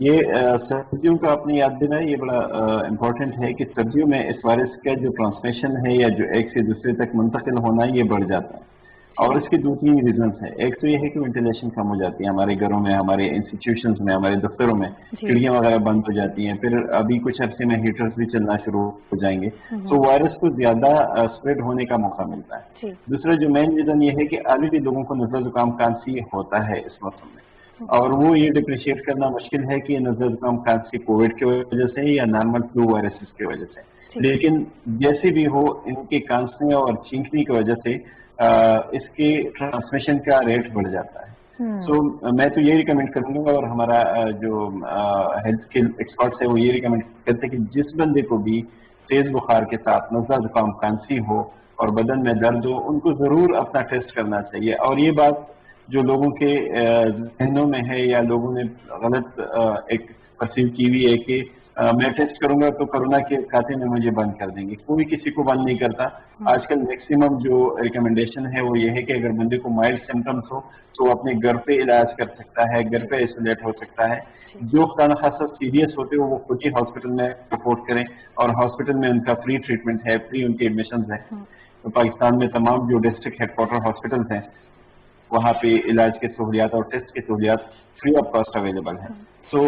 یہ سردیوں کا آپ نے یاد دلایا، یہ بڑا امپورٹنٹ ہے کہ سردیوں میں اس وائرس کا جو ٹرانسمیشن ہے یا جو ایک سے دوسرے تک منتقل ہونا ہے یہ بڑھ جاتا ہے، اور اس کے دو تین ریزنس ہیں۔ ایک تو یہ ہے کہ وینٹیلیشن کم ہو جاتی ہے ہمارے گھروں میں، ہمارے انسٹیٹیوشنز میں، ہمارے دفتروں میں کھڑکیاں وغیرہ بند ہو جاتی ہیں، پھر ابھی کچھ عرصے میں ہیٹرز بھی چلنا شروع ہو جائیں گے، تو وائرس کو زیادہ اسپریڈ ہونے کا موقع ملتا ہے۔ دوسرا جو مین ریزن یہ ہے کہ آلریڈی لوگوں کو نزلہ زکام کھانسی ہوتا ہے اس موسم میں، اور وہ یہ ڈفرینشیٹ کرنا مشکل ہے کہ نزلہ زکام کھانسی کووڈ کی وجہ سے یا نارمل فلو وائرسز کی وجہ سے، لیکن جیسے بھی ہو ان کے کھانسنے اور چھینکنے کی وجہ سے اس کے ٹرانسمیشن کا ریٹ بڑھ جاتا ہے۔ سو میں تو یہ ریکمینڈ کروں گا، اور ہمارا جو ہیلتھ کے ایکسپرٹس ہے وہ یہ ریکمینڈ کرتے ہیں کہ جس بندے کو بھی تیز بخار کے ساتھ نزلہ زکام کھانسی ہو اور بدن میں درد ہو، ان کو ضرور اپنا ٹیسٹ کرنا چاہیے۔ اور یہ بات جو لوگوں کے ذہنوں میں ہے یا لوگوں نے غلط ایک پرسیو کی ہوئی ہے کہ میں ٹیسٹ کروں گا تو کورونا کے کھاتے میں مجھے بند کر دیں گے، کوئی کسی کو بند نہیں کرتا۔ آج کل میکسیمم جو ریکمنڈیشن ہے وہ یہ ہے کہ اگر بندے کو مائلڈ سمٹمس ہو تو وہ اپنے گھر پہ علاج کر سکتا ہے، گھر پہ آئسولیٹ ہو سکتا ہے۔ جو خدا نخواستہ سیریس ہوتے ہو وہ خود ہی ہاسپٹل میں رپورٹ کریں، اور ہاسپٹل میں ان کا فری ٹریٹمنٹ ہے، فری ان کے ایڈمیشنز ہیں۔ تو پاکستان میں تمام جو ڈسٹرکٹ ہیڈ کوارٹر ہاسپٹلس ہیں وہاں پہ علاج کے سہولیات اور ٹیسٹ کی سہولیات فری آف کاسٹ اویلیبل ہیں۔ سو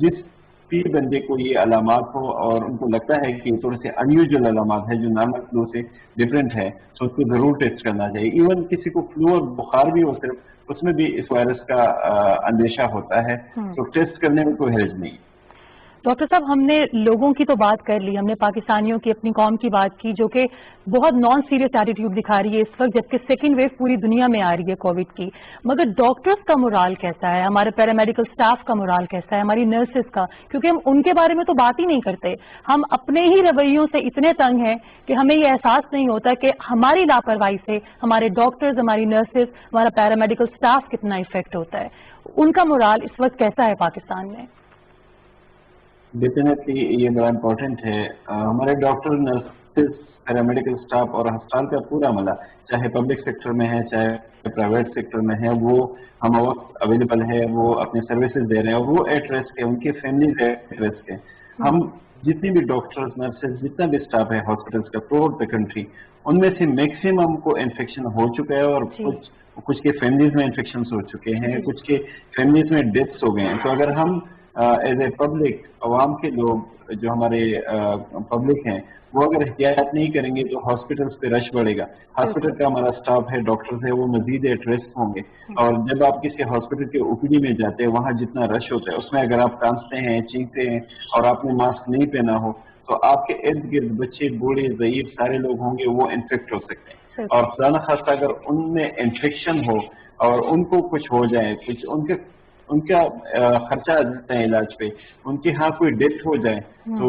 جس بھی بندے کو یہ علامات ہو اور ان کو لگتا ہے کہ تھوڑے سے انیوژل علامات ہے جو نارمل فلو سے ڈفرینٹ ہے، تو اس کو ضرور ٹیسٹ کرنا چاہیے۔ ایون کسی کو فلو اور بخار بھی ہو صرف، اس میں بھی اس وائرس کا اندیشہ ہوتا ہے، تو ٹیسٹ کرنے میں کوئی حرج نہیں۔ ڈاکٹر صاحب، ہم نے لوگوں کی تو بات کر لی، ہم نے پاکستانیوں کی، اپنی قوم کی بات کی جو کہ بہت نان سیریس ایٹیٹیوڈ دکھا رہی ہے اس وقت، جبکہ سیکنڈ ویو پوری دنیا میں آ رہی ہے کووڈ کی، مگر ڈاکٹرز کا مورال کیسا ہے، ہمارے پیرامیڈیکل سٹاف کا مورال کیسا ہے، ہماری نرسز کا؟ کیونکہ ہم ان کے بارے میں تو بات ہی نہیں کرتے، ہم اپنے ہی رویوں سے اتنے تنگ ہیں کہ ہمیں یہ احساس نہیں ہوتا کہ ہماری لاپرواہی سے ہمارے ڈاکٹرز، ہماری نرسز، ہمارا پیرامیڈیکل سٹاف کتنا افیکٹ ہوتا ہے۔ ان کا مورال اس وقت کیسا ہے پاکستان میں؟ ڈیفینیٹلی یہ بڑا امپورٹنٹ ہے۔ ہمارے ڈاکٹر، نرسز، پیرامیڈیکل اسٹاف اور ہسپتال کا پورا عملہ، چاہے پبلک سیکٹر میں ہے چاہے پرائیویٹ سیکٹر میں ہے، وہ ہم وقت اویلیبل ہے، وہ اپنے سروسز دے رہے ہیں، اور وہ ایٹ رسک ہے، ان کی فیملیز ایٹ رسک ہے۔ ہم جتنے بھی ڈاکٹرز، نرسز، جتنا بھی اسٹاف ہے ہاسپٹلس کا تھرو آؤٹ دا کنٹری، ان میں سے میکسیمم کو انفیکشن ہو چکا ہے، اور کچھ کے فیملیز میں انفیکشنز ہو چکے ہیں، کچھ کے فیملیز میں ڈیتھس ہو گئے ہیں۔ تو اگر ہم ایز اے پبلک، عوام کے لوگ جو ہمارے پبلک ہیں، وہ اگر احتیاط نہیں کریں گے تو ہاسپٹلس پہ رش بڑھے گا۔ ہاسپٹل کا ہمارا اسٹاف ہے، ڈاکٹرز ہے، وہ مزید ایٹ رسک ہوں گے، اور جب آپ کسی ہاسپٹل کے اوپیڈی میں جاتے ہیں وہاں جتنا رش ہوتا ہے اس میں اگر آپ کانپتے ہیں، چینکتے ہیں اور آپ نے ماسک نہیں پہنا ہو تو آپ کے ارد گرد بچے، بوڑھے، ضعیف سارے لوگ ہوں گے، وہ انفیکٹ ہو سکتے ہیں۔ اور خدا نخواستہ اگر ان میں انفیکشن ہو اور ان کو کچھ ہو جائے، کچھ ان کا خرچہ آ جاتا ہے علاج پہ، ان کی ہاں کوئی ڈیتھ ہو جائے تو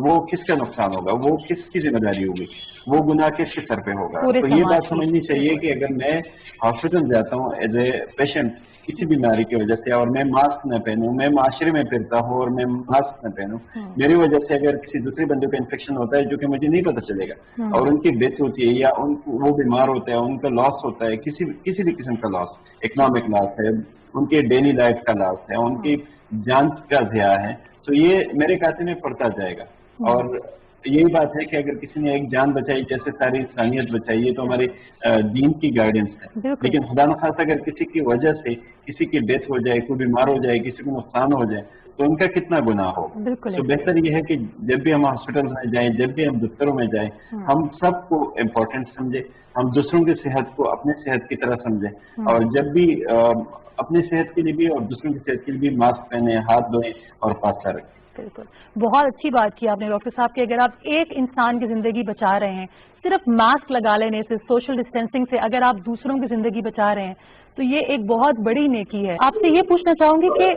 وہ کس کا نقصان ہوگا، وہ کس کی ذمہ داری ہوگی، وہ گناہ کس کے سر پہ ہوگا؟ تو یہ بات سمجھنی چاہیے کہ اگر میں ہاسپٹل جاتا ہوں ایز اے پیشنٹ کسی بیماری کی وجہ سے اور میں ماسک نہ پہنوں، میں معاشرے میں پھرتا ہوں اور میں ماسک نہ پہنوں، میری وجہ سے اگر کسی دوسرے بندے کو انفیکشن ہوتا ہے جو کہ مجھے نہیں پتہ چلے گا، اور ان کی ڈیتھ ہوتی ہے یا وہ بیمار ہوتا ہے، ان کا لاس ہوتا ہے، کسی بھی قسم کا لاس، اکنامک لاس ہے، ان کے ڈیلی لائف کا لاس ہے، ان کی جان کا ضیاع ہے، تو یہ میرے کھاتے میں پڑتا جائے گا۔ اور یہی بات ہے کہ اگر کسی نے ایک جان بچائی، جیسے ساری انسانیت بچائی ہے، تو ہمارے دین کی گائیڈنس ہے۔ لیکن خدا نخواستہ اگر کسی کی وجہ سے کسی کی ڈیتھ ہو جائے، کوئی بیمار ہو جائے، کسی کو نقصان ہو جائے، تو ان کا کتنا گناہ ہو۔ تو بہتر یہ ہے کہ جب بھی ہم ہاسپٹل میں جائیں، جب بھی ہم دفتروں میں جائیں، ہم سب کو امپورٹنٹ سمجھیں، ہم دوسروں کی صحت کو اپنے صحت کی طرح سمجھیں، اور جب بھی اپنی صحت کے لیے بھی اور دوسروں کی صحت کے لیے بھی ماسک پہنیں، ہاتھ دھوئیں اور فاصلہ رکھیں۔ بالکل، بہت اچھی بات کی آپ نے ڈاکٹر صاحب کہ اگر آپ ایک انسان کی زندگی بچا رہے ہیں صرف ماسک لگا لینے سے، سوشل ڈسٹینسنگ سے، اگر آپ دوسروں کی زندگی بچا رہے ہیں تو یہ ایک بہت بڑی نیکی ہے۔ آپ سے یہ پوچھنا چاہوں گی کہ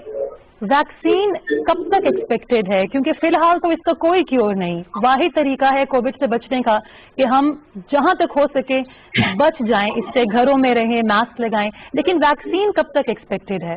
ویکسین کب تک ایکسپیکٹڈ ہے؟ کیونکہ فی الحال تو اس کا کوئی کیور نہیں، واحد طریقہ ہے کووڈ سے بچنے کا کہ ہم جہاں تک ہو سکے بچ جائیں، اس سے گھروں میں رہیں، ماسک لگائیں، لیکن ویکسین کب تک ایکسپیکٹڈ ہے؟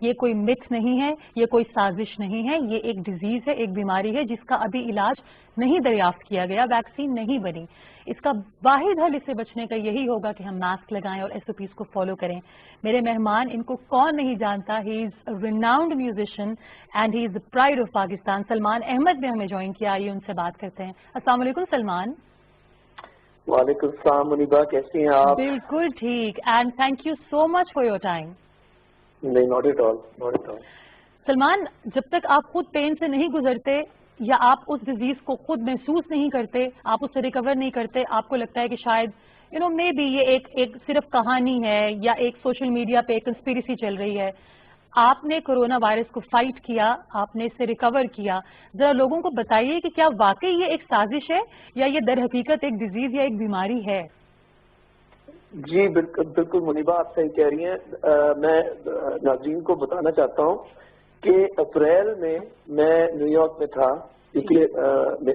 یہ کوئی متھ نہیں ہے, یہ کوئی سازش نہیں ہے, یہ ایک ڈیزیز ہے, ایک بیماری ہے جس کا ابھی علاج نہیں دریافت کیا گیا, ویکسین نہیں بنی. اس کا واحد حل اس سے بچنے کا یہی ہوگا کہ ہم ماسک لگائیں اور SOPs کو فالو کریں. میرے مہمان, ان کو کون نہیں جانتا, he is renowned musician and he is the pride of Pakistan. Salman Ahmad نے ہمیں جوائن کیا, آئیے ان سے بات کرتے ہیں. السلام علیکم سلمان. وعلیکم السلام منیبا, کیسی ہیں آپ؟ بالکل ٹھیک, and thank you so much for your time. نہیں, not at all, not at all. Salman, جب تک آپ خود پین سے نہیں گزرتے یا آپ اس ڈیزیز کو خود محسوس نہیں کرتے, آپ اس سے ریکور نہیں کرتے, آپ کو لگتا ہے کہ شاید مے بی یہ ایک صرف کہانی ہے یا ایک سوشل میڈیا پہ ایک کنسپیریسی چل رہی ہے. آپ نے کورونا وائرس کو فائٹ کیا, آپ نے اس سے ریکور کیا. ذرا لوگوں کو بتائیے کہ کیا واقعی یہ ایک سازش ہے یا یہ در حقیقت ایک ڈیزیز یا ایک بیماری ہے؟ جی بالکل منیبا, آپ صحیح کہہ رہی ہیں. میں ناظرین کو بتانا چاہتا ہوں کہ اپریل میں نیو یارک میں تھا, کیونکہ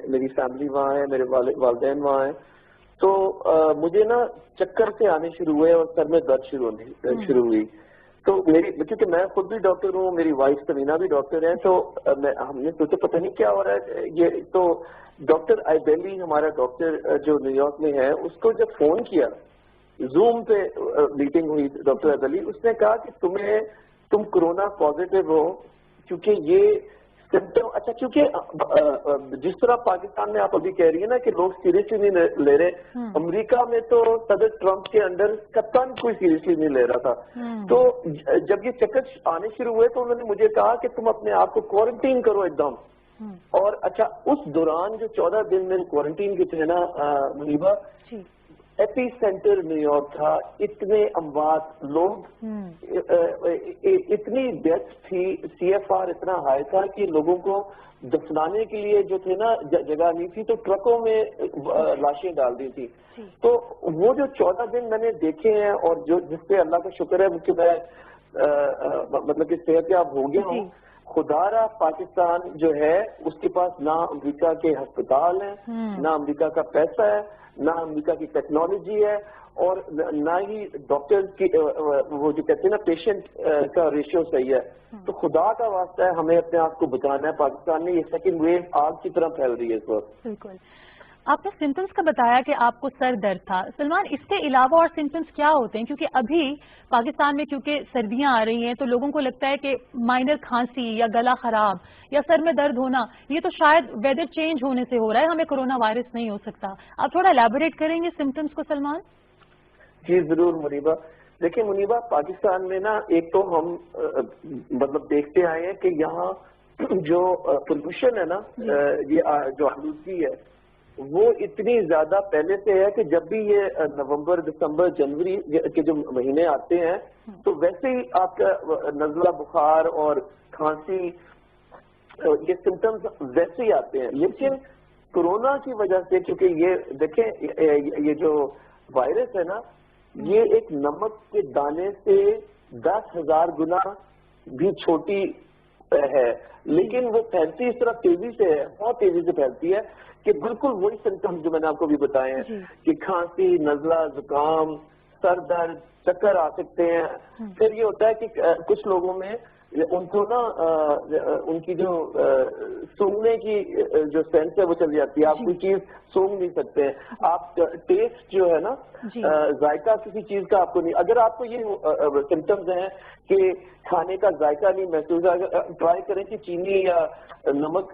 میری فیملی وہاں ہے, میرے والدین وہاں ہیں. تو مجھے نا چکر سے آنے شروع ہوئے اور سر میں درد شروع ہوئی. تو کیونکہ میں خود بھی ڈاکٹر ہوں, میری وائف سمینا بھی ڈاکٹر ہیں, تو ہم نے سوچا پتہ نہیں کیا ہو رہا ہے یہ. تو ڈاکٹر آئیبیلی, ہمارا ڈاکٹر جو نیو یارک میں ہے, اس کو جب فون کیا, زوم پہ میٹنگ ہوئی ڈاکٹر آئیبیلی, اس نے کہا کہ تم کورونا پازیٹیو ہو. کیونکہ یہ سمٹم, اچھا کیونکہ جس طرح پاکستان میں آپ ابھی کہہ رہی ہیں نا کہ لوگ سیریسلی نہیں لے رہے, امریکہ میں تو صدر ٹرمپ کے انڈر قطعاً کوئی سیریسلی نہیں لے رہا تھا. تو جب یہ چکر آنے شروع ہوئے تو انہوں نے مجھے کہا کہ تم اپنے آپ کو کوارنٹین کرو ایک دم. اور اچھا, اس دوران جو 14 دن میرے کوارنٹین کے تھے نا منیبا, ایپی سینٹر نیو یارک تھا, اتنے اموات, لوگ, اتنی ڈیتھ تھی, CFR اتنا ہائی تھا کہ لوگوں کو دفنانے کے لیے جو تھے نا جگہ نہیں تھی, تو ٹرکوں میں لاشیں ڈال دی تھی. تو وہ جو 14 دن میں نے دیکھے ہیں, اور جس پہ اللہ کا شکر ہے کہ میں مطلب کہ صحت یاب ہو گیا ہوں. خدا را پاکستان جو ہے اس کے پاس نہ امریکہ کے ہسپتال ہیں, نہ امریکہ کا پیسہ ہے, نہ امریکہ کی ٹیکنالوجی ہے, اور نہ ہی ڈاکٹر کی وہ جو کہتے ہیں نا پیشنٹ کا ریشیو صحیح ہے. تو خدا کا واسطہ ہے, ہمیں اپنے آپ کو بچانا ہے. پاکستان میں یہ سیکنڈ ویو آگ کی طرح پھیل رہی ہے اس وقت. بالکل. آپ نے سمپٹمس کا بتایا کہ آپ کو سر درد تھا. سلمان, اس کے علاوہ اور سمپٹمس کیا ہوتے ہیں؟ کیونکہ ابھی پاکستان میں کیونکہ سردیاں آ رہی ہیں تو لوگوں کو لگتا ہے کہ مائنر کھانسی یا گلا خراب یا سر میں درد ہونا, یہ تو شاید ویدر چینج ہونے سے ہو رہا ہے, ہمیں کورونا وائرس نہیں ہو سکتا. آپ تھوڑا الیبوریٹ کریں گے سمپٹمس کو سلمان؟ جی ضرور منیبا. دیکھیں منیبا, پاکستان میں نا ایک تو ہم مطلب دیکھتے آئے ہیں کہ یہاں جو پولوشن ہے نا, یہ جو آلودگی ہے, وہ اتنی زیادہ پہلے سے ہے کہ جب بھی یہ نومبر, دسمبر, جنوری کے جو مہینے آتے ہیں تو ویسے ہی آپ کا نزلہ, بخار اور کھانسی, یہ سمٹمز ویسے ہی آتے ہیں. لیکن کورونا کی وجہ سے, کیونکہ یہ دیکھیں یہ جو وائرس ہے نا, یہ ایک نمک کے دانے سے 10,000 گنا بھی چھوٹی ہے, لیکن وہ پھیلتی اس طرح تیزی سے ہے, بہت تیزی سے پھیلتی ہے کہ بالکل وہی سمپٹم جو میں نے آپ کو بھی بتائے ہیں کہ کھانسی, نزلہ, زکام, سر درد, چکر آ سکتے ہیں. پھر یہ ہوتا ہے کہ کچھ لوگوں میں ان کو نا ان کی جو سونگنے کی جو سینس ہے وہ چل جاتی ہے. آپ کوئی چیز سونگ نہیں سکتے ہیں, آپ ٹیسٹ جو ہے نا, ذائقہ کسی چیز کا آپ کو نہیں. اگر آپ کو یہ سمپٹمز ہیں کہ کھانے کا ذائقہ نہیں محسوس, ٹرائی کریں کہ چینی یا نمک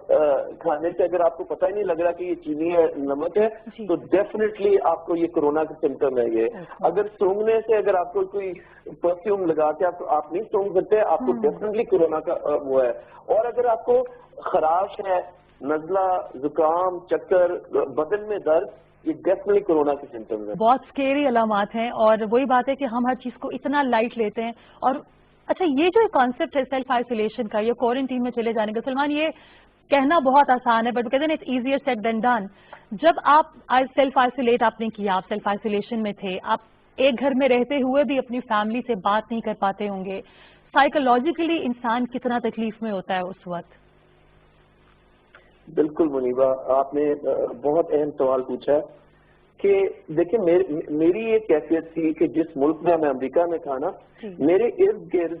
کھانے سے اگر آپ کو پتہ ہی نہیں لگ رہا کہ یہ چینی ہے, نمک ہے, تو ڈیفینیٹلی آپ کو یہ کورونا کا سمپٹم ہے. یہ اگر سونگنے سے, اگر آپ کو کوئی پرفیوم لگا کے آپ نہیں سونگ سکتے, آپ کو ڈیفینیٹلی کورونا کا وہ ہے. اور اگر آپ کو خراش ہے, نزلہ, زکام, چکر, بدن میں درد, یہ ڈیفینیٹلی کورونا کے سمپٹمز ہیں. بہت سکیری علامات ہیں, اور وہی بات ہے کہ ہم ہر چیز کو اتنا لائٹ لیتے ہیں. اور اچھا, یہ جو کانسیپٹ ہے سیلف آئسولیشن کا, یہ کوارنٹین میں چلے جانے کا, سلمان یہ کہنا بہت آسان ہے, بٹ کہتے ہیں it's easier said than done. جب آپ سیلف آئسولیٹ آپ نے کیا, آپ سیلف آئسولیشن میں تھے, آپ ایک گھر میں رہتے ہوئے بھی اپنی فیملی سے بات نہیں کر پاتے ہوں گے, سائیکولوجیکلی انسان کتنا تکلیف میں ہوتا ہے اس وقت؟ بالکل منیبا, آپ نے بہت اہم سوال پوچھا کہ دیکھیں میری یہ کیفیت تھی کہ جس ملک میں امریکہ میں تھا نا, میرے ارد گرد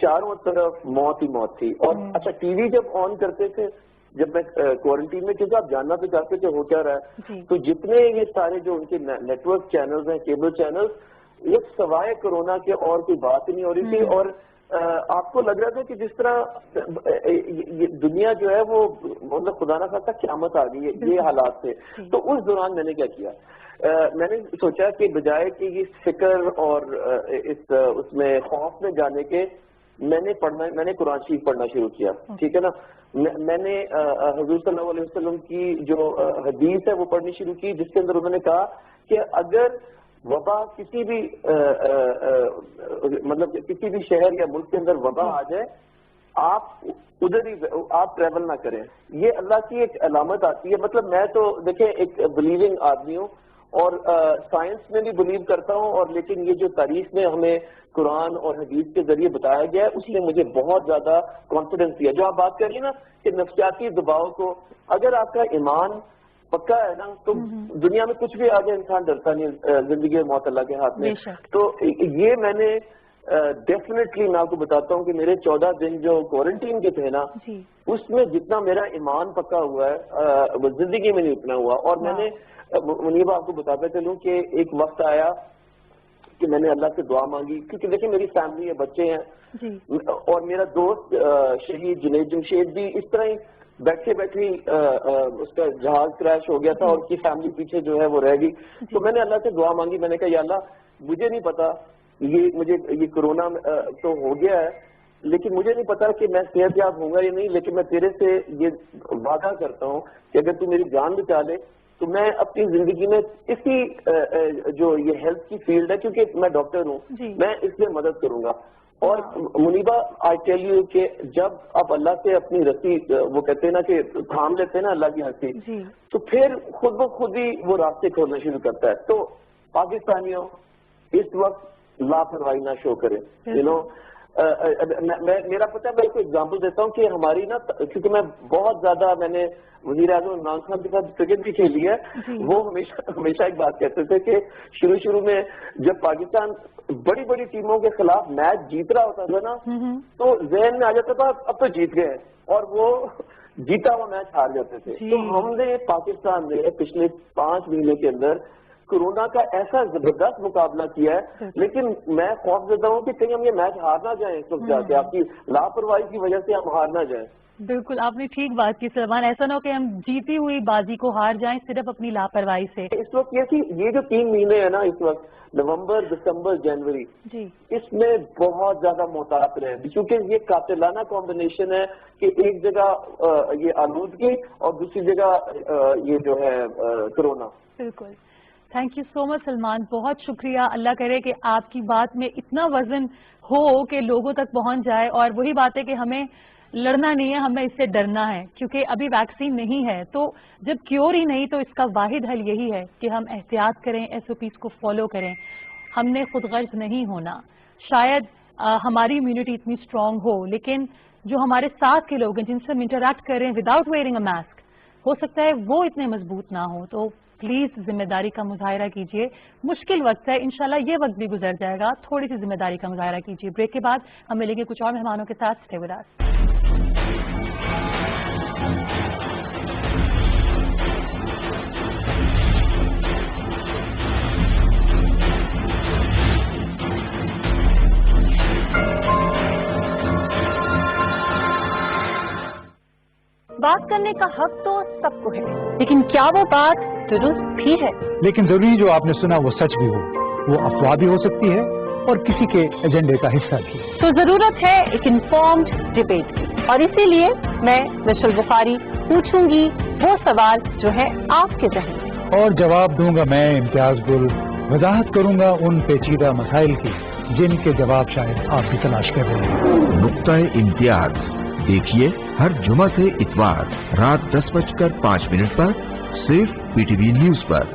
چاروں طرف موت ہی موت تھی. اور اچھا ٹی وی جب آن کرتے تھے جب میں کوارنٹین میں, کیونکہ آپ جاننا بھی چاہتے تھے ہو کیا رہا ہے, تو جتنے یہ سارے جو ان کے نیٹ ورک چینلز ہیں, کیبل چینلز, یہ سوائے کورونا کے اور کوئی بات نہیں ہو رہی تھی. اور آپ کو لگ رہا تھا کہ جس طرح یہ دنیا جو ہے وہ مطلب خدا نہ خواستہ قیامت آ گئی ہے, یہ حالات تھے. تو اس دوران میں نے کیا کیا, میں نے سوچا کہ بجائے کہ یہ فکر اور اس میں خوف میں جانے کے, میں نے قرآن شریف پڑھنا شروع کیا. ٹھیک ہے نا, میں نے حضور صلی اللہ علیہ وسلم کی جو حدیث ہے وہ پڑھنی شروع کی, جس کے اندر انہوں نے کہا کہ اگر وبا کسی بھی مطلب کسی بھی شہر یا ملک کے اندر وبا آ جائے, آپ ادھر ہی آپ ٹریول نہ کریں. یہ اللہ کی ایک علامت آتی ہے. مطلب میں تو دیکھیں ایک بلیونگ آدمی ہوں اور سائنس میں بھی بلیو کرتا ہوں, اور لیکن یہ جو تاریخ میں ہمیں قرآن اور حدیث کے ذریعے بتایا گیا ہے اس نے مجھے بہت زیادہ کانفیڈنس دیا. جو آپ بات کر رہی ہیں نا کہ نفسیاتی دباؤ کو, اگر آپ کا ایمان پکا ہے نا تو دنیا میں کچھ بھی آگے انسان ڈرتا نہیں, زندگی موت اللہ کے ہاتھ میں. تو یہ میں نے ڈیفینیٹلی میں آپ کو بتاتا ہوں کہ میرے 14 دن جو کوارنٹین کے تھے نا, اس میں جتنا میرا ایمان پکا ہوا ہے وہ زندگی میں نہیں اتنا ہوا. اور میں نے منیبہ آپ کو بتاتا چلوں کہ ایک وقت آیا کہ میں نے اللہ سے دعا مانگی, کیونکہ دیکھیں میری فیملی ہے, بچے ہیں, اور میرا دوست شہید جنید جمشید بھی اس طرح ہی بیٹھے بیٹھے اس کا جہاز کریش ہو گیا تھا اور اس کی فیملی پیچھے جو ہے وہ رہ گئی. تو میں نے اللہ سے دعا مانگی, میں نے کہا یا اللہ مجھے نہیں پتا یہ کرونا تو ہو گیا ہے, لیکن مجھے نہیں پتا کہ میں صحت یاب ہوں گا یا نہیں, لیکن میں تیرے سے یہ وعدہ کرتا ہوں کہ اگر تو میری جان بچا لے تو میں اپنی زندگی میں اسی جو یہ ہیلتھ کی فیلڈ ہے, کیونکہ میں ڈاکٹر ہوں, میں اس میں مدد کروں گا. اور منیبہ آئی ٹیل یو کہ جب آپ اللہ سے اپنی رسی وہ کہتے ہیں نا کہ تھام لیتے ہیں نا اللہ کی ہنسی, تو پھر خود بخود ہی وہ راستے کھولنا شروع کرتا ہے. تو پاکستانیوں اس وقت لاپرواہی نہ شو کریں. میرا پتہ ہے, میں ایک ایگزامپل دیتا ہوں کہ ہماری نا, کیونکہ میں بہت زیادہ میں نے وزیر اعظم عمران خان کے ساتھ کرکٹ بھی کھیلی ہے, وہ ہمیشہ ایک بات کہتے تھے کہ شروع میں جب پاکستان بڑی بڑی ٹیموں کے خلاف میچ جیت رہا ہوتا تھا نا, تو ذہن میں آ جاتا تھا اب تو جیت گئے, اور وہ جیتا ہوا میچ ہار جاتے تھے. تو ہم نے پاکستان نے پچھلے 5 مہینے کے اندر کورونا کا ایسا زبردست مقابلہ کیا ہے, لیکن میں خوف زدہ ہوں کہ کہیں ہم یہ میچ ہار نہ جائیں اس وقت جا کے, آپ کی لاپرواہی کی وجہ سے ہم ہار نہ جائیں. بالکل آپ نے ٹھیک بات کی سلمان, ایسا نہ ہو کہ ہم جیتی ہوئی بازی کو ہار جائیں صرف اپنی لاپرواہی سے. اس وقت یہ جو 3 مہینے ہیں نا, اس وقت نومبر, دسمبر, جنوری, اس میں بہت زیادہ محتاط رہیں, کیونکہ یہ قاتلانہ کمبینیشن ہے کہ ایک جگہ یہ آلودگی اور دوسری جگہ یہ جو ہے کورونا. بالکل, تھینک یو سو مچ سلمان, بہت شکریہ. اللہ کرے کہ آپ کی بات میں اتنا وزن ہو کہ لوگوں تک پہنچ جائے. اور وہی بات ہے کہ ہمیں لڑنا نہیں ہے, ہمیں اس سے ڈرنا ہے, کیونکہ ابھی ویکسین نہیں ہے. تو جب کیور ہی نہیں تو اس کا واحد حل یہی ہے کہ ہم احتیاط کریں, SOPs کو فالو کریں. ہم نے خود غرض نہیں ہونا. شاید ہماری امیونٹی اتنی اسٹرانگ ہو, لیکن جو ہمارے ساتھ کے لوگ ہیں جن سے ہم انٹریکٹ کر رہے ہیں وداؤٹ ویئرنگ اے ماسک, ہو سکتا ہے وہ اتنے مضبوط نہ ہوں. تو پلیز ذمہ داری کا مظاہرہ کیجیے. مشکل وقت ہے, انشاءاللہ یہ وقت بھی گزر جائے گا. تھوڑی سی ذمہ داری کا مظاہرہ کیجیے. بریک کے بعد ہم ملیں گے کچھ اور مہمانوں کے ساتھ. Stay with us. بات کرنے کا حق تو سب کو ہے, لیکن کیا وہ بات درست بھی ہے؟ لیکن ضروری جو آپ نے سنا وہ سچ بھی ہو, وہ افواہ بھی ہو سکتی ہے اور کسی کے ایجنڈے کا حصہ بھی. تو ضرورت ہے ایک انفارمڈ ڈبیٹ کی, اور اسی لیے میں مشل غفاری پوچھوں گی وہ سوال جو ہے آپ کے ذہن میں, اور جواب دوں گا میں امتیاز گل. وضاحت کروں گا ان پیچیدہ مسائل کی جن کے جواب شاید آپ بھی تلاش کر رہے ہیں. نقطۂ امتیاز دیکھیے ہر جمعہ سے اتوار رات 10:05 پر صرف PTV نیوز پر.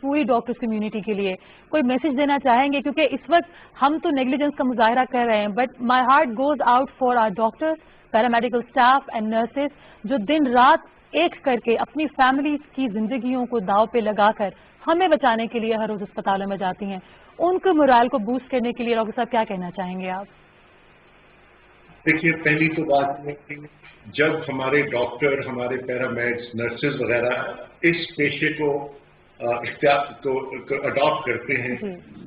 پوری ڈاکٹرز کمیونٹی کے لیے کوئی میسج دینا چاہیں گے؟ کیونکہ اس وقت ہم تو نیگلیجنس کا مظاہرہ کر رہے ہیں، but my heart goes out for our doctors, paramedical staff and nurses جو دن رات ایک کر کے اپنی فیملیز کی زندگیوں کو داؤ پہ لگا کر ہمیں بچانے کے لیے ہر روز اسپتالوں میں جاتی ہیں. ان کے مورال کو بوسٹ کرنے کے لیے ڈاکٹر صاحب کیا کہنا چاہیں گے آپ؟ دیکھیے، پہلی تو بات ہے کہ جب ہمارے ڈاکٹر، ہمارے پیرامیڈس، نرسز وغیرہ اس پیشے کو اڈاپٹ کرتے ہیں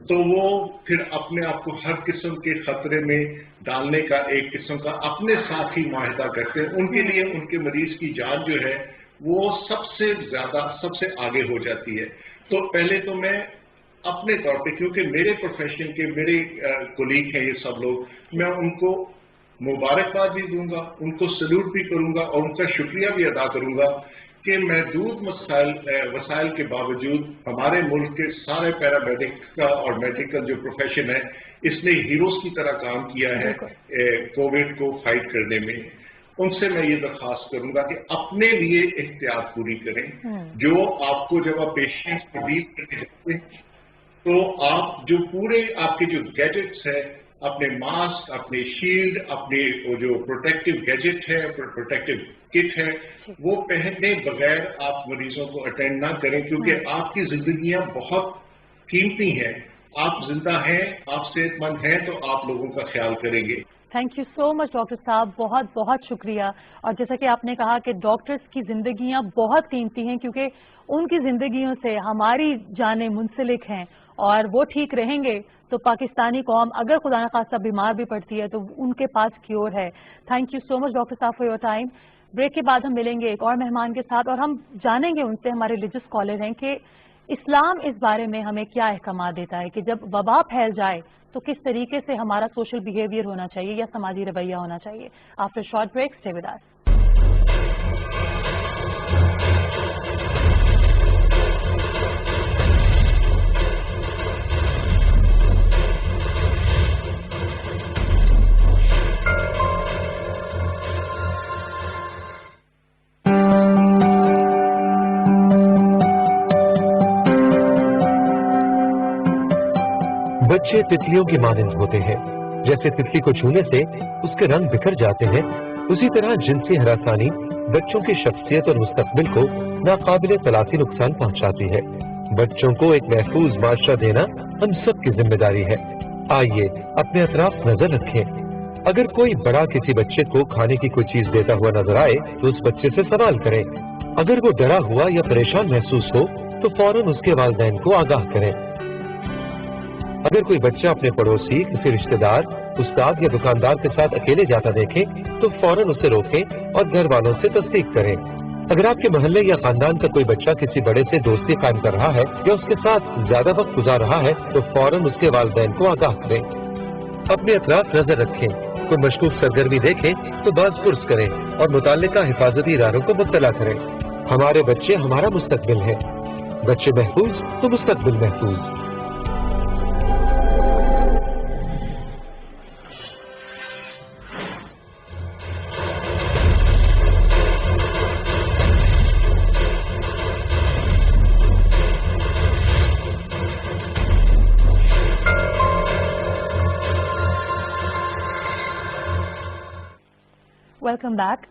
تو وہ پھر اپنے آپ کو ہر قسم کے خطرے میں ڈالنے کا ایک قسم کا اپنے ساتھ ہی معاہدہ کرتے ہیں. ان کے لیے ان کے مریض کی جان جو ہے وہ سب سے زیادہ، سب سے آگے ہو جاتی ہے. تو پہلے تو میں اپنے طور پہ، کیونکہ میرے پروفیشن کے میرے کولیگ ہیں یہ سب لوگ، میں ان کو مبارکباد بھی دوں گا، ان کو سلوٹ بھی کروں گا اور ان کا شکریہ بھی ادا کروں گا کہ محدود وسائل کے باوجود ہمارے ملک کے سارے پیرامیڈک کا اور میڈیکل جو پروفیشن ہے اس نے ہیروز کی طرح کام کیا ہے کووڈ کو فائٹ کرنے میں. ان سے میں یہ درخواست کروں گا کہ اپنے لیے احتیاط پوری کریں. جو آپ کو جب آپ پیشنٹس کو ڈیل کرنے جاتے ہیں تو آپ جو پورے آپ کے جو گیجٹس ہیں، اپنے ماسک، اپنے شیلڈ، اپنے وہ جو پروٹیکٹیو گیجٹ ہے، پروٹیکٹیو کٹ ہے، وہ پہنے بغیر آپ مریضوں کو اٹینڈ نہ کریں، کیونکہ آپ کی زندگیاں بہت قیمتی ہیں. آپ زندہ ہیں، آپ صحت مند ہیں تو آپ لوگوں کا خیال کریں گے. Thank you so much doctor صاحب، بہت بہت شکریہ. اور جیسا کہ آپ نے کہا کہ ڈاکٹرز کی زندگیاں بہت قیمتی ہیں، کیونکہ ان کی زندگیوں سے ہماری جانیں منسلک ہیں، اور وہ ٹھیک رہیں گے تو پاکستانی قوم اگر خدا نخواستہ بیمار بھی پڑتی ہے تو ان کے پاس کیور ہے. Thank you so much doctor صاحب فار یور ٹائم. بریک کے بعد ہم ملیں گے ایک اور مہمان کے ساتھ اور ہم جانیں گے ان سے، ہمارے ریلیجس اسکالر ہیں، کہ اسلام اس بارے میں ہمیں کیا احکامات دیتا ہے کہ جب وبا پھیل جائے تو کس طریقے سے ہمارا سوشل بیہیویئر ہونا چاہیے یا سماجی رویہ ہونا چاہیے. After short break, stay with us. بچے تتلیوں کی مانند ہوتے ہیں. جیسے تتلی کو چھونے سے اس کے رنگ بکھر جاتے ہیں، اسی طرح جنسی ہراسانی بچوں کی شخصیت اور مستقبل کو ناقابل تلافی نقصان پہنچاتی ہے. بچوں کو ایک محفوظ معاشرہ دینا ہم سب کی ذمہ داری ہے. آئیے اپنے اطراف نظر رکھیں. اگر کوئی بڑا کسی بچے کو کھانے کی کوئی چیز دیتا ہوا نظر آئے تو اس بچے سے سوال کریں. اگر وہ ڈرا ہوا یا پریشان محسوس ہو تو فوراً اس کے والدین کو آگاہ کریں. اگر کوئی بچہ اپنے پڑوسی، کسی رشتہ دار، استاد یا دکاندار کے ساتھ اکیلے جاتا دیکھے تو فوراً اسے روکیں اور گھر والوں سے تصدیق کریں. اگر آپ کے محلے یا خاندان کا کوئی بچہ کسی بڑے سے دوستی قائم کر رہا ہے یا اس کے ساتھ زیادہ وقت گزار رہا ہے تو فوراً اس کے والدین کو آگاہ کریں. اپنے اطراف نظر رکھیں. کوئی مشکوک سرگرمی دیکھیں تو باز پرس کریں اور متعلقہ حفاظتی اداروں کو مطلع کریں. ہمارے بچے ہمارا مستقبل ہے. بچے محفوظ تو مستقبل محفوظ. Welcome back.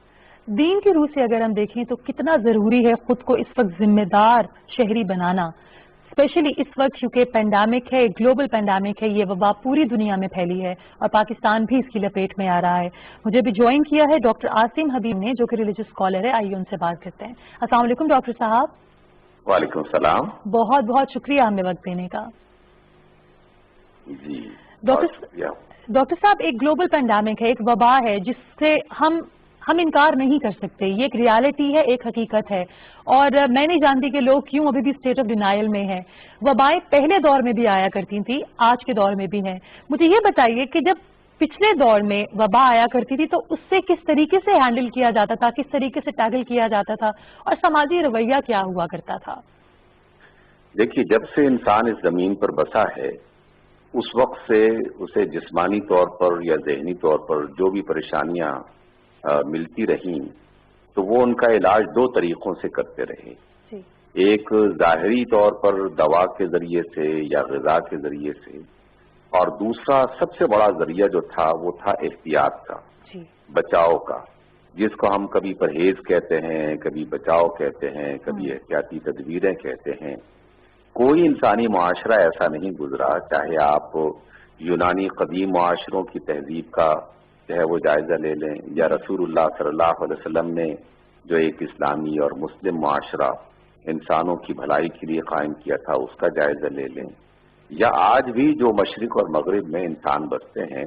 دین کی روح سے اگر ہم دیکھیں تو کتنا ضروری ہے خود کو اس وقت ذمہ دار شہری بنانا، اسپیشلی اس وقت کیونکہ پینڈیمک ہے، گلوبل پینڈیمک ہے، یہ وبا پوری دنیا میں پھیلی ہے اور پاکستان بھی اس کی لپیٹ میں آ رہا ہے. مجھے بھی جوائن کیا ہے ڈاکٹر عاصم حبیب نے، جو کہ ریلیجس اسکالر ہے. آئیے ان سے بات کرتے ہیں. السلام علیکم ڈاکٹر صاحب. وعلیکم السلام. بہت بہت شکریہ ہمیں وقت دینے کا. جی ڈاکٹر صاحب، ایک گلوبل پینڈیمک ہے، ایک وبا ہے جس سے ہم انکار نہیں کر سکتے. یہ ایک ریالٹی ہے، ایک حقیقت ہے، اور میں نہیں جانتی کہ لوگ کیوں ابھی بھی اسٹیٹ آف ڈینائل میں ہیں. وبائیں پہلے دور میں بھی آیا کرتی تھی، آج کے دور میں بھی ہیں. مجھے یہ بتائیے کہ جب پچھلے دور میں وبا آیا کرتی تھی تو اس سے کس طریقے سے ہینڈل کیا جاتا تھا، کس طریقے سے ٹیکل کیا جاتا تھا، اور سماجی رویہ کیا ہوا کرتا تھا؟ دیکھیے، جب سے انسان اس زمین پر بسا ہے اس وقت سے اسے جسمانی طور پر یا ذہنی طور پر جو بھی پریشانیاں ملتی رہیں تو وہ ان کا علاج دو طریقوں سے کرتے رہے. ایک ظاہری طور پر دوا کے ذریعے سے یا غذا کے ذریعے سے، اور دوسرا سب سے بڑا ذریعہ جو تھا وہ تھا احتیاط کا، بچاؤ کا، جس کو ہم کبھی پرہیز کہتے ہیں، کبھی بچاؤ کہتے ہیں، کبھی احتیاطی تدبیریں کہتے ہیں۔ کوئی انسانی معاشرہ ایسا نہیں گزرا، چاہے آپ یونانی قدیم معاشروں کی تہذیب کا جو ہے وہ جائزہ لے لیں، یا رسول اللہ صلی اللہ علیہ وسلم نے جو ایک اسلامی اور مسلم معاشرہ انسانوں کی بھلائی کے لیے قائم کیا تھا اس کا جائزہ لے لیں، یا آج بھی جو مشرق اور مغرب میں انسان بستے ہیں،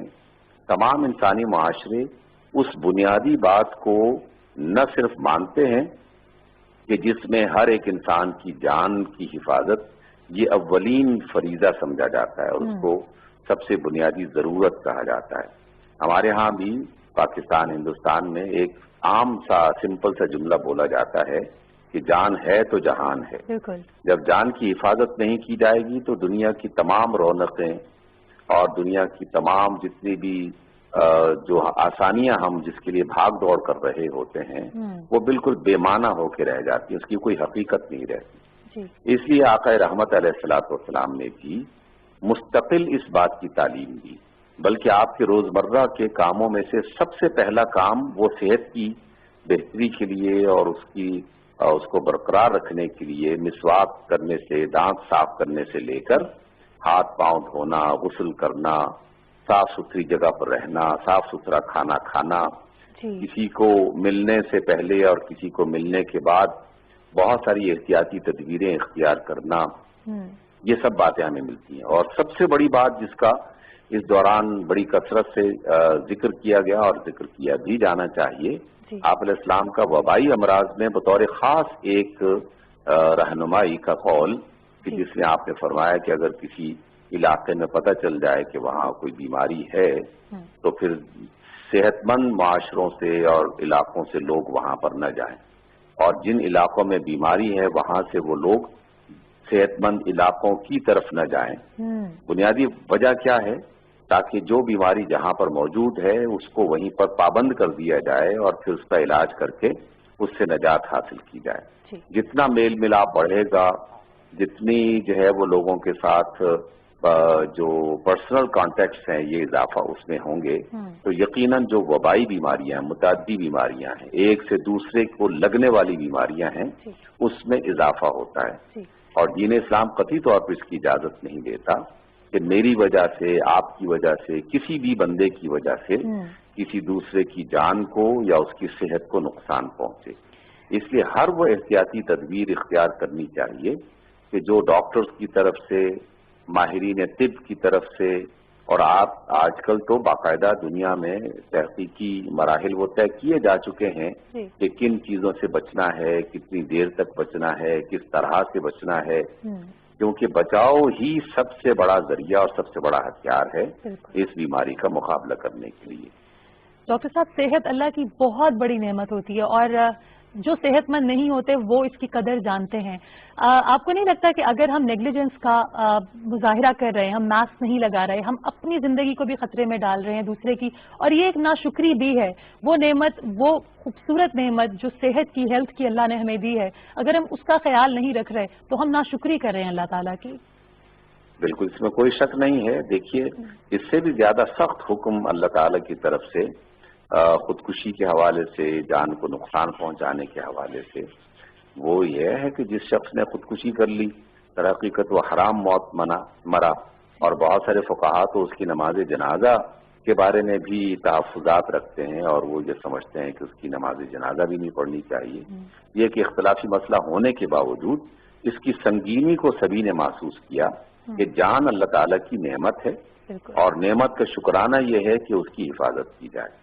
تمام انسانی معاشرے اس بنیادی بات کو نہ صرف مانتے ہیں کہ جس میں ہر ایک انسان کی جان کی حفاظت یہ اولین فریضہ سمجھا جاتا ہے اور اس کو سب سے بنیادی ضرورت کہا جاتا ہے۔ ہمارے ہاں بھی پاکستان، ہندوستان میں ایک عام سا سمپل سا جملہ بولا جاتا ہے کہ جان ہے تو جہان ہے۔ جب جان کی حفاظت نہیں کی جائے گی تو دنیا کی تمام رونقیں اور دنیا کی تمام جتنی بھی جو آسانیاں ہم جس کے لیے بھاگ دوڑ کر رہے ہوتے ہیں وہ بالکل بے معنی ہو کے رہ جاتی ہیں، اس کی کوئی حقیقت نہیں رہتی۔ اس لیے آقا رحمت علیہ الصلوۃ والسلام نے بھی مستقل اس بات کی تعلیم دی، بلکہ آپ کے روزمرہ کے کاموں میں سے سب سے پہلا کام وہ صحت کی بہتری کے لیے اور اس کو برقرار رکھنے کے لیے مسواک کرنے سے، دانت صاف کرنے سے لے کر ہاتھ پاؤں دھونا، غسل کرنا، صاف ستھری جگہ پر رہنا، صاف ستھرا کھانا کھانا، کسی کو ملنے سے پہلے اور کسی کو ملنے کے بعد بہت ساری احتیاطی تدبیریں اختیار کرنا، یہ سب باتیں ہمیں ملتی ہیں۔ اور سب سے بڑی بات جس کا اس دوران بڑی کثرت سے ذکر کیا گیا اور ذکر کیا بھی جانا چاہیے، آپ علیہ السلام کا وبائی امراض میں بطور خاص ایک رہنمائی کا قول کہ جس میں آپ نے فرمایا کہ اگر کسی علاقے میں پتہ چل جائے کہ وہاں کوئی بیماری ہے تو پھر صحت مند معاشروں سے اور علاقوں سے لوگ وہاں پر نہ جائیں، اور جن علاقوں میں بیماری ہے وہاں سے وہ لوگ صحت مند علاقوں کی طرف نہ جائیں۔ بنیادی وجہ کیا ہے؟ تاکہ جو بیماری جہاں پر موجود ہے اس کو وہیں پر پابند کر دیا جائے اور پھر اس کا علاج کر کے اس سے نجات حاصل کی جائے۔ جتنا میل ملاپ بڑھے گا، جتنی جو ہے وہ لوگوں کے ساتھ جو پرسنل کانٹیکٹس ہیں یہ اضافہ اس میں ہوں گے تو یقیناً جو وبائی بیماریاں ہیں، متعدی بیماریاں ہیں، ایک سے دوسرے کو لگنے والی بیماریاں ہیں، اس میں اضافہ ہوتا ہے۔ اور دین اسلام قطعی طور پر اس کی اجازت نہیں دیتا کہ میری وجہ سے، آپ کی وجہ سے، کسی بھی بندے کی وجہ سے کسی دوسرے کی جان کو یا اس کی صحت کو نقصان پہنچے۔ اس لیے ہر وہ احتیاطی تدبیر اختیار کرنی چاہیے کہ جو ڈاکٹرز کی طرف سے، ماہرین طب کی طرف سے، اور آپ آج کل تو باقاعدہ دنیا میں تحقیقی مراحل وہ طے کیے جا چکے ہیں کہ کن چیزوں سے بچنا ہے، کتنی دیر تک بچنا ہے، کس طرح سے بچنا ہے، کیونکہ بچاؤ ہی سب سے بڑا ذریعہ اور سب سے بڑا ہتھیار ہے اس بیماری کا مقابلہ کرنے کے لیے۔ ڈاکٹر صاحب، صحت اللہ کی بہت بڑی نعمت ہوتی ہے اور جو صحت مند نہیں ہوتے وہ اس کی قدر جانتے ہیں۔ آپ کو نہیں لگتا کہ اگر ہم نیگلیجنس کا مظاہرہ کر رہے ہیں، ہم ماسک نہیں لگا رہے، ہم اپنی زندگی کو بھی خطرے میں ڈال رہے ہیں دوسرے کی، اور یہ ایک ناشکری بھی ہے، وہ نعمت، وہ خوبصورت نعمت جو صحت کی، ہیلتھ کی اللہ نے ہمیں دی ہے، اگر ہم اس کا خیال نہیں رکھ رہے تو ہم ناشکری کر رہے ہیں اللہ تعالیٰ کی۔ بالکل، اس میں کوئی شک نہیں ہے۔ دیکھیے، اس سے بھی زیادہ سخت حکم اللہ تعالیٰ کی طرف سے خودکشی کے حوالے سے، جان کو نقصان پہنچانے کے حوالے سے، وہ یہ ہے کہ جس شخص نے خودکشی کر لی در حقیقت وہ حرام موت مرا، اور بہت سارے فقہا تو اس کی نماز جنازہ کے بارے میں بھی تحفظات رکھتے ہیں اور وہ یہ سمجھتے ہیں کہ اس کی نماز جنازہ بھی نہیں پڑھنی چاہیے۔ یہ کہ اختلافی مسئلہ ہونے کے باوجود اس کی سنگینی کو سبھی نے محسوس کیا کہ جان اللہ تعالیٰ کی نعمت ہے اور نعمت کا شکرانہ یہ ہے کہ اس کی حفاظت کی جائے۔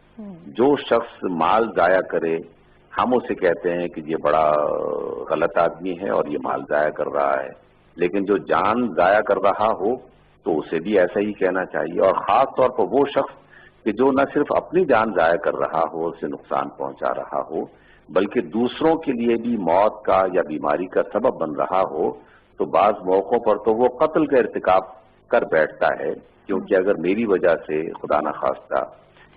جو شخص مال ضائع کرے، ہم اسے کہتے ہیں کہ یہ بڑا غلط آدمی ہے اور یہ مال ضائع کر رہا ہے، لیکن جو جان ضائع کر رہا ہو تو اسے بھی ایسا ہی کہنا چاہیے، اور خاص طور پر وہ شخص کہ جو نہ صرف اپنی جان ضائع کر رہا ہو، اسے نقصان پہنچا رہا ہو، بلکہ دوسروں کے لیے بھی موت کا یا بیماری کا سبب بن رہا ہو، تو بعض موقعوں پر تو وہ قتل کا ارتکاب کر بیٹھتا ہے، کیونکہ اگر میری وجہ سے خدا نخواستہ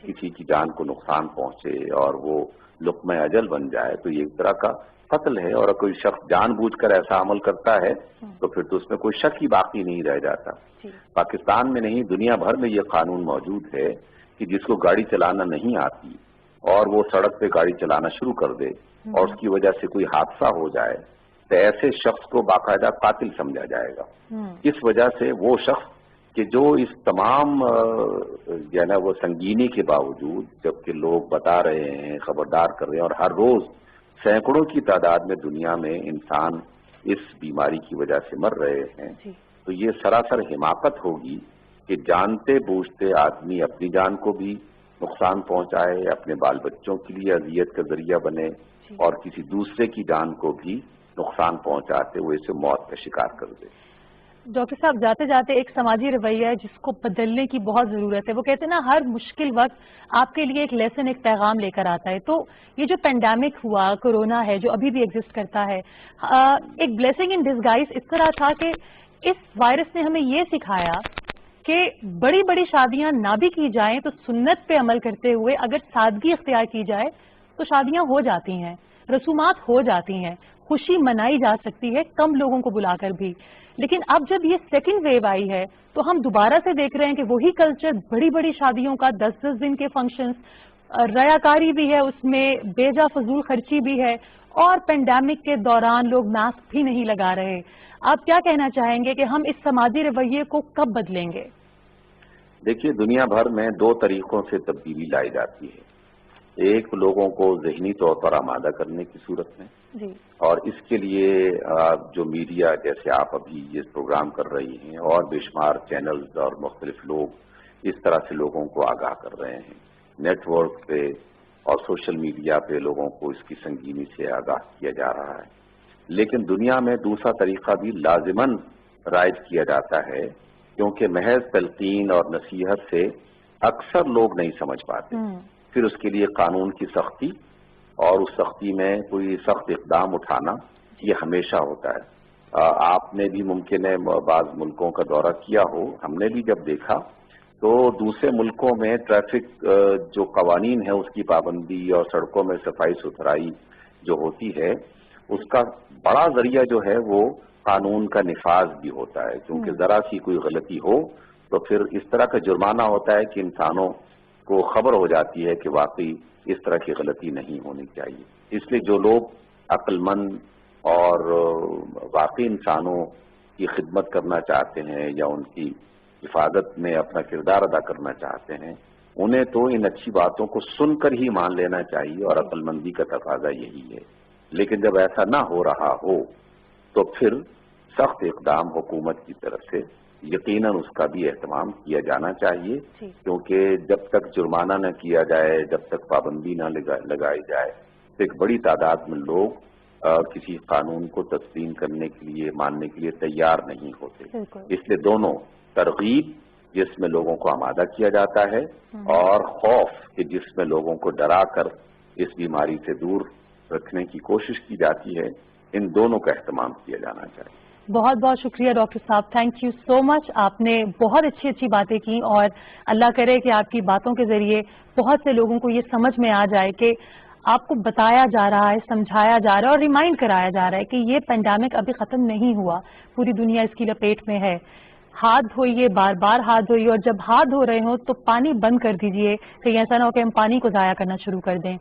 کسی کی جان کو نقصان پہنچے اور وہ لقمہ اجل بن جائے تو یہ ایک طرح کا قتل ہے اور کوئی شخص جان بوجھ کر ایسا عمل کرتا ہے تو پھر تو اس میں کوئی شک ہی باقی نہیں رہ جاتا. پاکستان میں نہیں دنیا بھر میں یہ قانون موجود ہے کہ جس کو گاڑی چلانا نہیں آتی اور وہ سڑک پہ گاڑی چلانا شروع کر دے اور اس کی وجہ سے کوئی حادثہ ہو جائے تو ایسے شخص کو باقاعدہ قاتل سمجھا جائے گا. اس وجہ سے وہ شخص کہ جو اس تمام جو ہے نا وہ سنگینی کے باوجود جبکہ لوگ بتا رہے ہیں خبردار کر رہے ہیں اور ہر روز سینکڑوں کی تعداد میں دنیا میں انسان اس بیماری کی وجہ سے مر رہے ہیں تو یہ سراسر حماقت ہوگی کہ جانتے بوجھتے آدمی اپنی جان کو بھی نقصان پہنچائے اپنے بال بچوں کے لیے اذیت کا ذریعہ بنے اور کسی دوسرے کی جان کو بھی نقصان پہنچاتے ہوئے اسے موت کا شکار کر دے. ڈاکٹر صاحب جاتے جاتے ایک سماجی رویہ ہے جس کو بدلنے کی بہت ضرورت ہے. وہ کہتے ہیں نا ہر مشکل وقت آپ کے لیے ایک لیسن ایک پیغام لے کر آتا ہے. تو یہ جو پینڈیمک ہوا کورونا ہے جو ابھی بھی ایگزسٹ کرتا ہے ایک بلیسنگ ان ڈسگائز اس طرح تھا کہ اس وائرس نے ہمیں یہ سکھایا کہ بڑی بڑی شادیاں نہ بھی کی جائیں تو سنت پہ عمل کرتے ہوئے اگر سادگی اختیار کی جائے تو شادیاں ہو جاتی ہیں رسومات ہو جاتی ہیں خوشی منائی جا سکتی ہے کم لوگوں کو بلا کر بھی. لیکن اب جب یہ سیکنڈ ویو آئی ہے تو ہم دوبارہ سے دیکھ رہے ہیں کہ وہی کلچر بڑی بڑی شادیوں کا 10-10 دن کے فنکشنز ریاکاری بھی ہے اس میں بے جا فضول خرچی بھی ہے اور پینڈیمک کے دوران لوگ ماسک بھی نہیں لگا رہے. آپ کیا کہنا چاہیں گے کہ ہم اس سماجی رویے کو کب بدلیں گے؟ دیکھیے دنیا بھر میں 2 طریقوں سے تبدیلی لائی جاتی ہے. ایک لوگوں کو ذہنی طور پر آمادہ کرنے کی صورت میں اور اس کے لیے جو میڈیا جیسے آپ ابھی یہ پروگرام کر رہی ہیں اور بے شمار چینلز اور مختلف لوگ اس طرح سے لوگوں کو آگاہ کر رہے ہیں. نیٹ ورک پہ اور سوشل میڈیا پہ لوگوں کو اس کی سنگینی سے آگاہ کیا جا رہا ہے. لیکن دنیا میں دوسرا طریقہ بھی لازماً رائج کیا جاتا ہے کیونکہ محض تلقین اور نصیحت سے اکثر لوگ نہیں سمجھ پاتے. پھر اس کے لیے قانون کی سختی اور اس سختی میں کوئی سخت اقدام اٹھانا یہ ہمیشہ ہوتا ہے. آپ نے بھی ممکن ہے بعض ملکوں کا دورہ کیا ہو. ہم نے بھی جب دیکھا تو دوسرے ملکوں میں ٹریفک جو قوانین ہے اس کی پابندی اور سڑکوں میں صفائی ستھرائی جو ہوتی ہے اس کا بڑا ذریعہ جو ہے وہ قانون کا نفاذ بھی ہوتا ہے کیونکہ ذرا سی کوئی غلطی ہو تو پھر اس طرح کا جرمانہ ہوتا ہے کہ انسانوں کو خبر ہو جاتی ہے کہ واقعی اس طرح کی غلطی نہیں ہونی چاہیے. اس لیے جو لوگ عقل مند اور واقعی انسانوں کی خدمت کرنا چاہتے ہیں یا ان کی حفاظت میں اپنا کردار ادا کرنا چاہتے ہیں انہیں تو ان اچھی باتوں کو سن کر ہی مان لینا چاہیے اور عقل مندی کا تقاضا یہی ہے. لیکن جب ایسا نہ ہو رہا ہو تو پھر سخت اقدام حکومت کی طرف سے یقیناً اس کا بھی اہتمام کیا جانا چاہیے کیونکہ جب تک جرمانہ نہ کیا جائے جب تک پابندی نہ لگائی جائے تو ایک بڑی تعداد میں لوگ کسی قانون کو تسلیم کرنے کے لیے ماننے کے لیے تیار نہیں ہوتے. اس لیے دونوں ترغیب جس میں لوگوں کو آمادہ کیا جاتا ہے اور خوف کہ جس میں لوگوں کو ڈرا کر اس بیماری سے دور رکھنے کی کوشش کی جاتی ہے ان دونوں کا اہتمام کیا جانا چاہیے. بہت بہت شکریہ ڈاکٹر صاحب. تھینک یو سو مچ. آپ نے بہت اچھی باتیں کی اور اللہ کرے کہ آپ کی باتوں کے ذریعے بہت سے لوگوں کو یہ سمجھ میں آ جائے کہ آپ کو بتایا جا رہا ہے سمجھایا جا رہا ہے اور ریمائنڈ کرایا جا رہا ہے کہ یہ پینڈیمک ابھی ختم نہیں ہوا پوری دنیا اس کی لپیٹ میں ہے. ہاتھ دھوئیے بار بار ہاتھ دھوئیے اور جب ہاتھ دھو رہے ہوں تو پانی بند کر دیجئے کہیں ایسا نہ ہو کہ ہم پانی کو ضائع کرنا شروع کر دیں.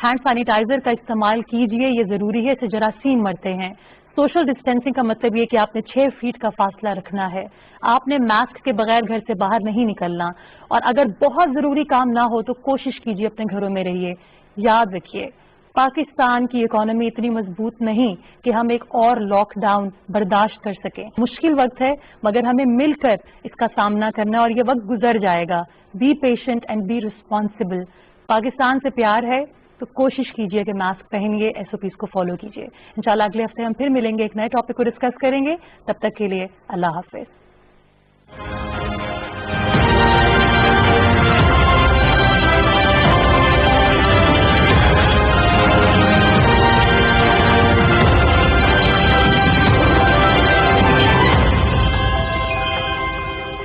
ہینڈ سینیٹائزر کا استعمال کیجئے یہ ضروری ہے. اس سے جراثیم مرتے ہیں. سوشل ڈسٹینسنگ کا مطلب یہ کہ آپ نے 6 فیٹ کا فاصلہ رکھنا ہے. آپ نے ماسک کے بغیر گھر سے باہر نہیں نکلنا اور اگر بہت ضروری کام نہ ہو تو کوشش کیجئے اپنے گھروں میں رہیے. یاد رکھیے پاکستان کی اکانومی اتنی مضبوط نہیں کہ ہم ایک اور لاک ڈاؤن برداشت کر سکیں. مشکل وقت ہے مگر ہمیں مل کر اس کا سامنا کرنا اور یہ وقت گزر جائے گا. Be patient and be responsible. Pakistan سے پیار ہے تو کوشش کیجئے کہ ماسک پہنیے SOPs کو فالو کیجئے. انشاءاللہ اگلے ہفتے ہم پھر ملیں گے ایک نئے ٹاپک کو ڈسکس کریں گے. تب تک کے لیے اللہ حافظ.